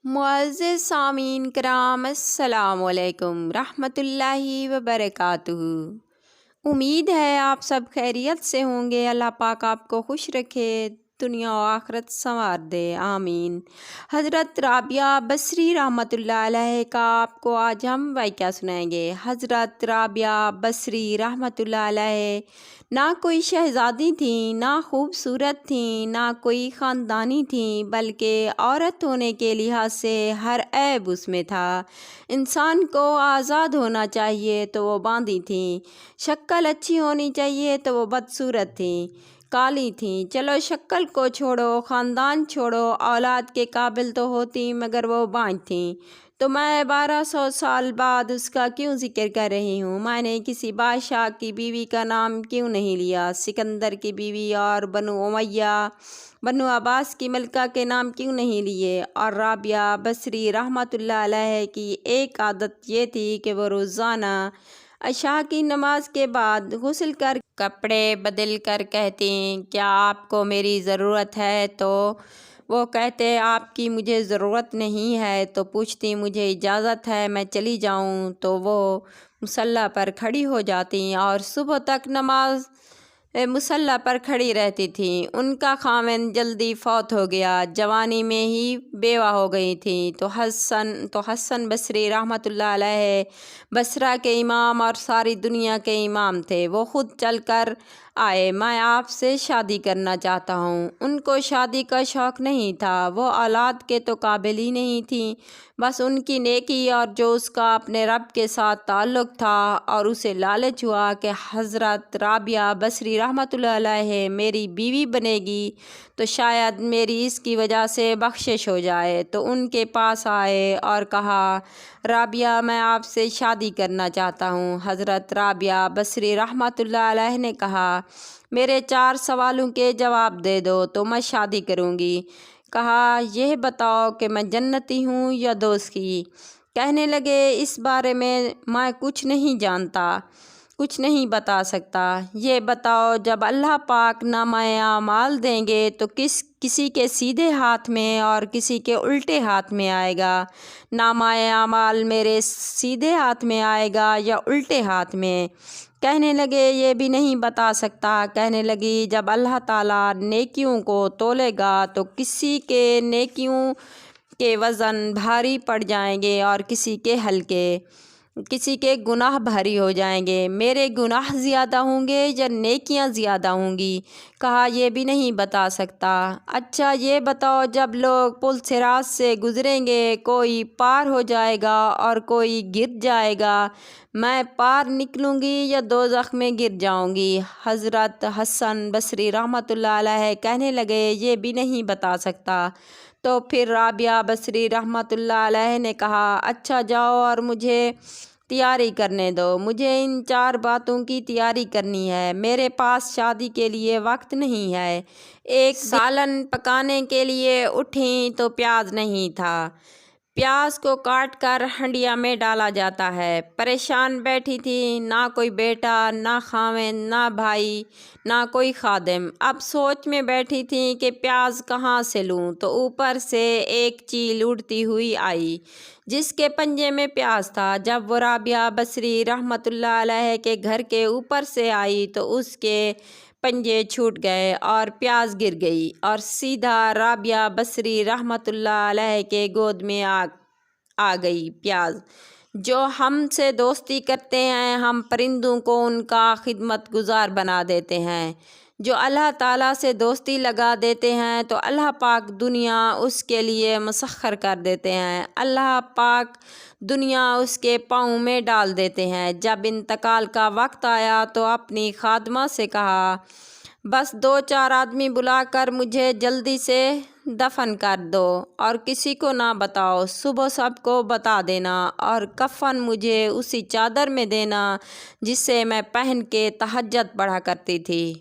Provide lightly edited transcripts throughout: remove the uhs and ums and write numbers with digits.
معزز سامعین کرام، السلام علیکم رحمۃ اللہ وبرکاتہ۔ امید ہے آپ سب خیریت سے ہوں گے۔ اللہ پاک آپ کو خوش رکھے، دنیا و آخرت سنوار دے، آمین۔ حضرت رابعہ بصری رحمۃ اللہ علیہ کا آپ کو آج ہم واقعہ سنائیں گے۔ حضرت رابعہ بصری رحمۃ اللہ علیہ نہ کوئی شہزادی تھیں، نہ خوبصورت تھیں، نہ کوئی خاندانی تھیں، بلکہ عورت ہونے کے لحاظ سے ہر عیب اس میں تھا۔ انسان کو آزاد ہونا چاہیے تو وہ باندھی تھیں، شکل اچھی ہونی چاہیے تو وہ بدصورت تھیں، کالی تھیں۔ چلو شکل کو چھوڑو، خاندان چھوڑو، اولاد کے قابل تو ہوتی مگر وہ بانجھ تھیں۔ تو میں 1200 سال بعد اس کا کیوں ذکر کر رہی ہوں؟ میں نے کسی بادشاہ کی بیوی کا نام کیوں نہیں لیا؟ سکندر کی بیوی اور بنو امیہ، بنو عباس کی ملکہ کے نام کیوں نہیں لیے؟ اور رابعہ بصری رحمۃ اللہ علیہ کی ایک عادت یہ تھی کہ وہ روزانہ عشاء کی نماز کے بعد غسل کر کپڑے بدل کر کہتیں، کیا آپ کو میری ضرورت ہے؟ تو وہ کہتے، آپ کی مجھے ضرورت نہیں ہے۔ تو پوچھتی، مجھے اجازت ہے میں چلی جاؤں؟ تو وہ مصلی پر کھڑی ہو جاتیں اور صبح تک نماز مصلی پر کھڑی رہتی تھیں۔ ان کا خاوند جلدی فوت ہو گیا، جوانی میں ہی بیوہ ہو گئی تھیں۔ تو حسن بصری رحمۃ اللہ علیہ بصرہ کے امام اور ساری دنیا کے امام تھے۔ وہ خود چل کر آئے، میں آپ سے شادی کرنا چاہتا ہوں۔ ان کو شادی کا شوق نہیں تھا، وہ اولاد کے تو قابل ہی نہیں تھیں، بس ان کی نیکی اور جو اس کا اپنے رب کے ساتھ تعلق تھا، اور اسے لالچ ہوا کہ حضرت رابعہ بصری رحمۃ اللہ علیہ میری بیوی بنے گی تو شاید میری اس کی وجہ سے بخشش ہو جائے۔ تو ان کے پاس آئے اور کہا، رابعہ میں آپ سے شادی کرنا چاہتا ہوں۔ حضرت رابعہ بصری رحمۃ اللہ علیہ نے کہا، میرے 4 سوالوں کے جواب دے دو تو میں شادی کروں گی۔ کہا، یہ بتاؤ کہ میں جنتی ہوں یا دوزخی؟ کہنے لگے، اس بارے میں کچھ نہیں جانتا، کچھ نہیں بتا سکتا۔ یہ بتاؤ، جب اللہ پاک نامہ اعمال دیں گے تو کسی کے سیدھے ہاتھ میں اور کسی کے الٹے ہاتھ میں آئے گا؟ نامہ اعمال میرے سیدھے ہاتھ میں آئے گا یا الٹے ہاتھ میں؟ کہنے لگے، یہ بھی نہیں بتا سکتا۔ کہنے لگی، جب اللہ تعالیٰ نیکیوں کو تولے گا تو کسی کے نیکیوں کے وزن بھاری پڑ جائیں گے اور کسی کے ہلکے، کسی کے گناہ بھاری ہو جائیں گے۔ میرے گناہ زیادہ ہوں گے یا نیکیاں زیادہ ہوں گی؟ کہا، یہ بھی نہیں بتا سکتا۔ اچھا یہ بتاؤ، جب لوگ پل صراط سے گزریں گے، کوئی پار ہو جائے گا اور کوئی گر جائے گا، میں پار نکلوں گی یا دوزخ میں گر جاؤں گی؟ حضرت حسن بصری رحمۃ اللہ علیہ کہنے لگے، یہ بھی نہیں بتا سکتا۔ تو پھر رابعہ بصری رحمۃ اللہ علیہ نے کہا، اچھا جاؤ اور مجھے تیاری کرنے دو، مجھے ان 4 باتوں کی تیاری کرنی ہے۔ میرے پاس شادی کے لیے وقت نہیں ہے۔ ایک سالن پکانے کے لیے اٹھیں تو پیاز نہیں تھا، پیاز کو کاٹ کر ہنڈیا میں ڈالا جاتا ہے۔ پریشان بیٹھی تھی، نہ کوئی بیٹا، نہ خاوند، نہ بھائی، نہ کوئی خادم۔ اب سوچ میں بیٹھی تھی کہ پیاز کہاں سے لوں؟ تو اوپر سے ایک چیل اڑتی ہوئی آئی جس کے پنجے میں پیاز تھا۔ جب وہ رابعہ بصری رحمۃ اللہ علیہ کے گھر کے اوپر سے آئی تو اس کے پنجے چھوٹ گئے اور پیاز گر گئی اور سیدھا رابعہ بصری رحمۃ اللہ علیہ کے گود میں آ گئی۔ پیاز جو ہم سے دوستی کرتے ہیں، ہم پرندوں کو ان کا خدمت گزار بنا دیتے ہیں۔ جو اللہ تعالیٰ سے دوستی لگا دیتے ہیں تو اللہ پاک دنیا اس کے لیے مسخر کر دیتے ہیں، اللہ پاک دنیا اس کے پاؤں میں ڈال دیتے ہیں۔ جب انتقال کا وقت آیا تو اپنی خادمہ سے کہا، بس 2-4 آدمی بلا کر مجھے جلدی سے دفن کر دو اور کسی کو نہ بتاؤ، صبح سب کو بتا دینا، اور کفن مجھے اسی چادر میں دینا جس سے میں پہن کے تہجد پڑھا کرتی تھی۔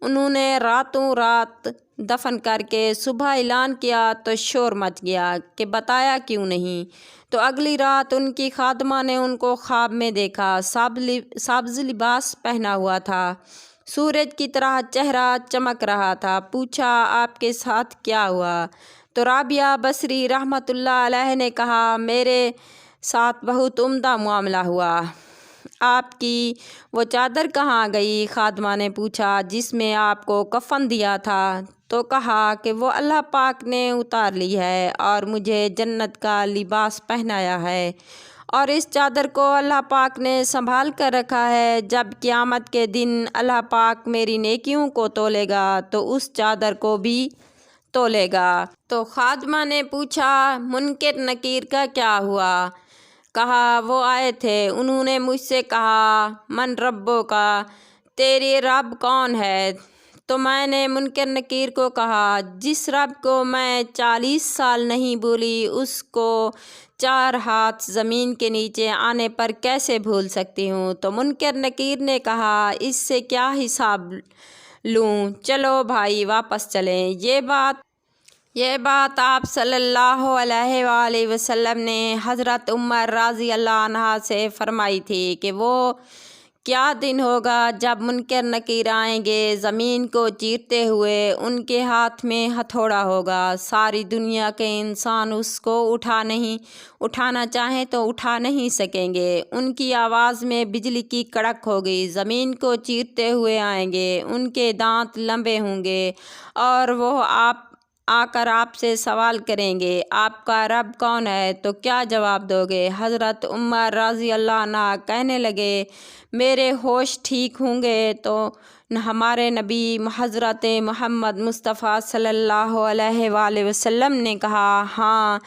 انہوں نے راتوں رات دفن کر کے صبح اعلان کیا تو شور مچ گیا کہ بتایا کیوں نہیں؟ تو اگلی رات ان کی خادمہ نے ان کو خواب میں دیکھا، سبز لباس پہنا ہوا تھا، سورج کی طرح چہرہ چمک رہا تھا۔ پوچھا، آپ کے ساتھ کیا ہوا؟ تو رابعہ بصری رحمتullah علیہ نے کہا میرے ساتھ بہت عمدہ معاملہ ہوا، آپ کی وہ چادر کہاں گئی؟ خادمہ نے پوچھا جس میں آپ کو کفن دیا تھا، تو کہا کہ وہ اللہ پاک نے اتار لی ہے اور مجھے جنت کا لباس پہنایا ہے، اور اس چادر کو اللہ پاک نے سنبھال کر رکھا ہے، جب قیامت کے دن اللہ پاک میری نیکیوں کو تولے گا تو اس چادر کو بھی تولے گا۔ تو خادمہ نے پوچھا منکر نکیر کا کیا ہوا؟ کہا وہ آئے تھے، انہوں نے مجھ سے کہا من ربو کا، تیری رب کون ہے؟ تو میں نے منکر نکیر کو کہا جس رب کو میں 40 سال نہیں بھولی اس کو 4 ہاتھ زمین کے نیچے آنے پر کیسے بھول سکتی ہوں؟ تو منکر نکیر نے کہا اس سے کیا حساب لوں، چلو بھائی واپس چلیں۔ یہ بات آپ صلی اللہ علیہ وآلہ وسلم نے حضرت عمر رضی اللہ عنہ سے فرمائی تھی کہ وہ کیا دن ہوگا جب منکر نکیر آئیں گے زمین کو چیرتے ہوئے، ان کے ہاتھ میں ہتھوڑا ہوگا، ساری دنیا کے انسان اس کو اٹھانا چاہیں تو اٹھا نہیں سکیں گے، ان کی آواز میں بجلی کی کڑک ہوگی، زمین کو چیرتے ہوئے آئیں گے، ان کے دانت لمبے ہوں گے اور وہ آ کر آپ سے سوال کریں گے آپ کا رب کون ہے؟ تو کیا جواب دو گے؟ حضرت عمر رضی اللہ عنہ کہنے لگے میرے ہوش ٹھیک ہوں گے تو ہمارے نبی حضرت محمد مصطفیٰ صلی اللہ علیہ وآلہ وسلم نے کہا ہاں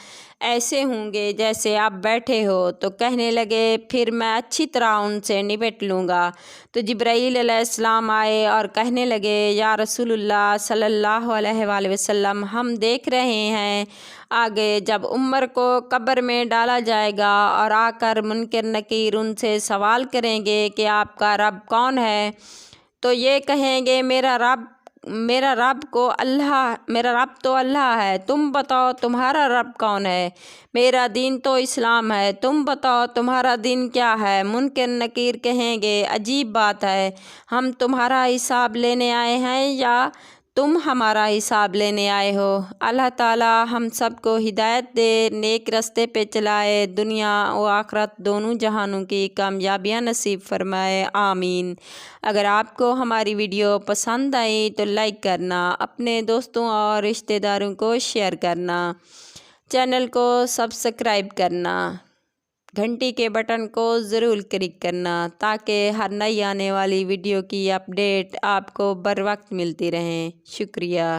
ایسے ہوں گے جیسے آپ بیٹھے ہو۔ تو کہنے لگے پھر میں اچھی طرح ان سے نپٹ لوں گا۔ تو جبرائیل علیہ السلام آئے اور کہنے لگے یا رسول اللہ صلی اللہ علیہ وآلہ وسلم ہم دیکھ رہے ہیں آگے جب عمر کو قبر میں ڈالا جائے گا اور آ کر منکر نکیر ان سے سوال کریں گے کہ آپ کا رب کون ہے، تو یہ کہیں گے میرا رب تو اللہ ہے، تم بتاؤ تمہارا رب کون ہے؟ میرا دین تو اسلام ہے، تم بتاؤ تمہارا دین کیا ہے؟ منکر نکیر کہیں گے عجیب بات ہے، ہم تمہارا حساب لینے آئے ہیں یا تم ہمارا حساب لینے آئے ہو؟ اللہ تعالی ہم سب کو ہدایت دے، نیک رستے پہ چلائے، دنیا و آخرت دونوں جہانوں کی کامیابیاں نصیب فرمائے، آمین۔ اگر آپ کو ہماری ویڈیو پسند آئی تو لائک کرنا، اپنے دوستوں اور رشتہ داروں کو شیئر کرنا، چینل کو سبسکرائب کرنا، گھنٹی کے بٹن کو ضرور کلک کرنا تاکہ ہر نئی آنے والی ویڈیو کی اپڈیٹ آپ کو بر وقت ملتی رہیں۔ شکریہ۔